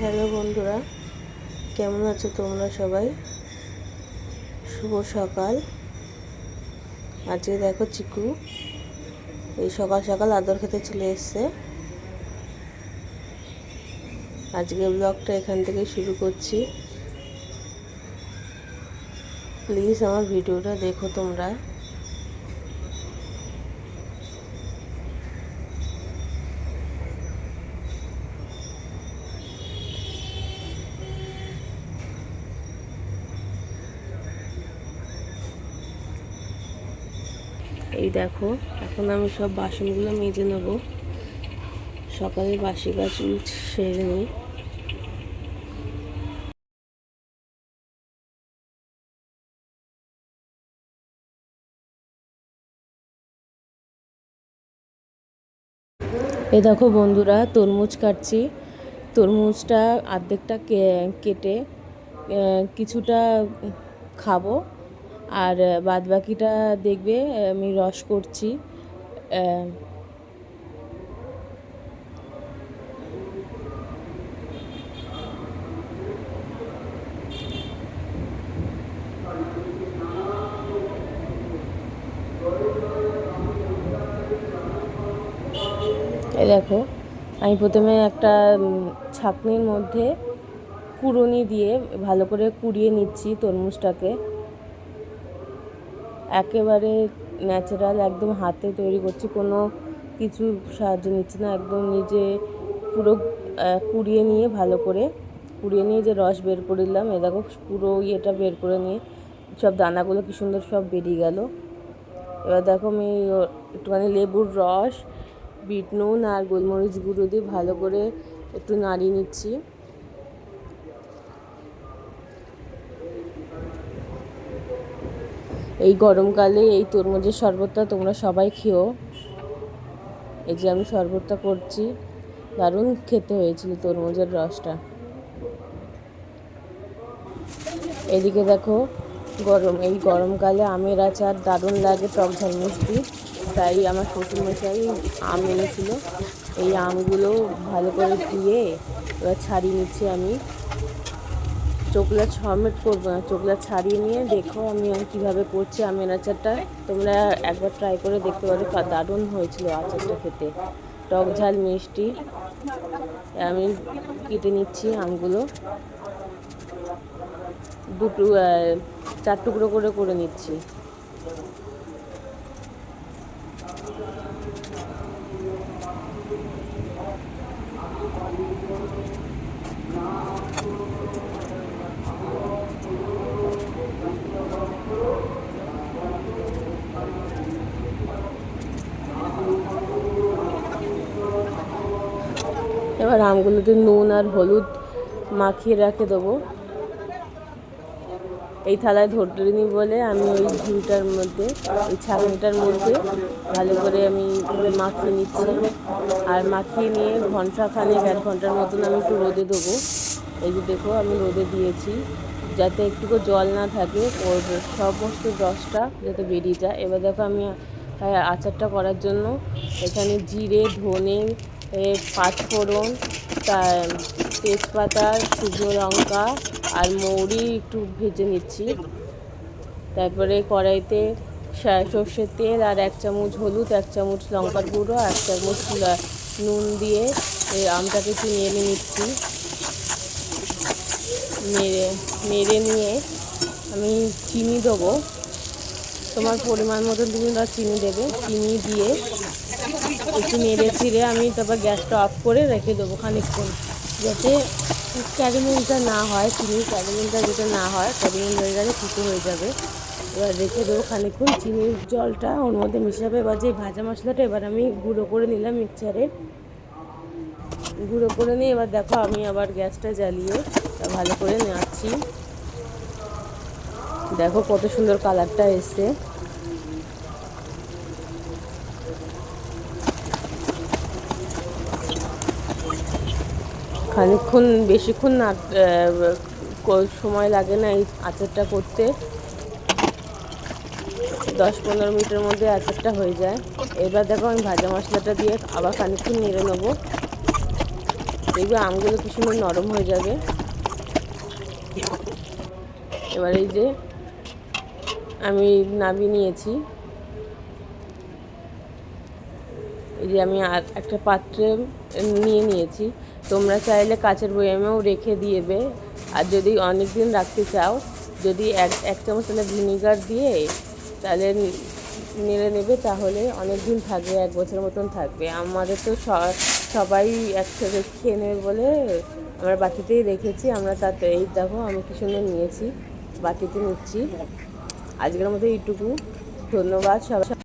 Hello বন্ধুরা, কেমন আছো তোমরা সবাই? শুভ সকাল। আজকে দেখো চিকু এই সকাল সকাল আদর খেতে চলে এসছে। আজকে ব্লগটা এখান থেকে শুরু করছি। প্লিজ আমার ভিডিওটা দেখো তোমরা। এই দেখো, এখন আমি সব বাসনগুলো মেজে নেব। সকালে বাসি কাজ সেরে নিই। এই দেখো বন্ধুরা, তরমুজ কাটছি। তরমুজটা অর্ধেকটা কেটে কিছুটা খাবো, আর বাদবাকিটা দেখবে আমি রস করছি। এই দেখো, আমি প্রথমে একটা ছাঁকনির মধ্যে কুড়ুনি দিয়ে ভালো করে কুড়িয়ে নিচ্ছি তরমুজটাকে। একেবারে ন্যাচারাল, একদম হাতে তৈরি করছি, কোনো কিছু সাহায্য নিচ্ছি না, একদম নিজে পুরো কুড়িয়ে নিয়ে ভালো করে কুড়িয়ে নিয়ে যে রস বের করে দিলাম। এ দেখো পুরো ইয়েটা বের করে নিয়ে সব দানাগুলো কি সুন্দর সব বেরিয়ে গেল। এবার দেখো আমি একটুখানি লেবুর রস, বিট নুন আর গোলমরিচ গুঁড়ো দিয়ে ভালো করে একটু নাড়িয়ে নিচ্ছি। এই গরমকালে এই তরমুজের শরবতটা তোমরা সবাই খেও। এই যে আমি শরবতটা করছি, দারুণ খেতে হয়েছিল তরমুজের রসটা। এদিকে দেখো, এই গরমকালে আমের আচার দারুণ লাগে, টক ঝাল মিষ্টি। তাই আমার শ্বশুরমশাই আম এনেছিল। এই আমগুলো ভালো করে ধুয়ে এবার ছাড়িয়ে নিচ্ছি আমি। চোকলা সমেত করবো না, চোকলা ছাড়িয়ে নিয়ে দেখো আমি কীভাবে করছি আমের আচারটা। তোমরা একবার ট্রাই করে দেখতে পারো, দারুণ হয়েছিল আচারটা খেতে, টক ঝাল মিষ্টি। আমি কেটে নিচ্ছি আমগুলো, চার টুকরো করে নিচ্ছি। এবার আমগুলোতে নুন আর হলুদ মাখিয়ে রেখে দেবো। এই থালায় ধরতে নিই বলে আমি ওই ঝুড়িটার মধ্যে, ওই ছাঁকনিটার মধ্যে ভালো করে আমি মাখিয়ে নিচ্ছি। আর মাখিয়ে নিয়ে ঘন্টাখানেক 1 ঘন্টার মতন আমি একটু রোদে দেবো। এই যে দেখো আমি রোদে দিয়েছি, যাতে একটুকু জল না থাকে, ওর সমস্ত রসটা যাতে বেরিয়ে যায়। এবার দেখো আমি আচারটা করার জন্য এখানে জিরে, ধনে, পাঁচফোড়ন, তেজপাতা, শুকনো লঙ্কা আর মৌরি একটু ভেজে নিচ্ছি। তারপরে কড়াইতে সর্ষের তেল আর 1 চামচ হলুদ, 1 চামচ লঙ্কার গুঁড়ো, 1 চামচ নুন দিয়ে আমটাকে একটু নেড়ে নিচ্ছি। নেড়ে নিয়ে আমি চিনি দেবো, তোমার পরিমাণ মতো তুমি চিনি দেবে। চিনি দিয়ে একটু নেড়ে চিড়ে আমি তারপর গ্যাসটা অফ করে রেখে দেবো খানিকক্ষণ, যাতে ক্যারামেলটা না হয়, চিনির ক্যারামেলটা যাতে না হয়, ক্যারামেল হয়ে গেলে ফুটো হয়ে যাবে। এবার রেখে দেবো খানিকক্ষণ, চিনির জলটা ওর মধ্যে মিশাবে। এবার যে ভাজা মশলাটা এবার আমি গুঁড়ো করে নিলাম, মিক্সচারে গুঁড়ো করে নিয়ে এবার দেখো আমি আবার গ্যাসটা জ্বালিয়ে ভালো করে নাড়ছি। দেখো কত সুন্দর কালারটা এসছে। খানিকক্ষণ, বেশিক্ষণ না সময় লাগে না এই আচারটা করতে, 10-15 মিনিটের মধ্যে আচারটা হয়ে যায়। এবার দেখো আমি ভাজা মশলাটা দিয়ে আবার খানিকক্ষণ নেড়ে নেবো। দেখবে আমগুলো কি সুন্দর নরম হয়ে যাবে। এবার এই যে আমি নামিয়ে নিয়েছি, এই যে আমি আর একটা পাত্রে নিয়ে নিয়েছি। তোমরা চাইলে কাচের বয়ামেও রেখে দিয়েবে, আর যদি অনেক দিন রাখতে চাও, যদি এক চামচ তাহলে ভিনিগার দিয়ে তাহলে নেড়ে নেবে, তাহলে অনেক দিন থাকবে, 1 বছর মতন থাকবে। আমাদের তো সবাই একসাথে খেয়ে নেবে বলে আমরা বাটিতেই রেখেছি। আমরা তাতে এই দেখো আমি কি সুন্দর নিয়েছি, বাটিতে নিচ্ছি। আজকের মতো এইটুকু, ধন্যবাদ সবাই।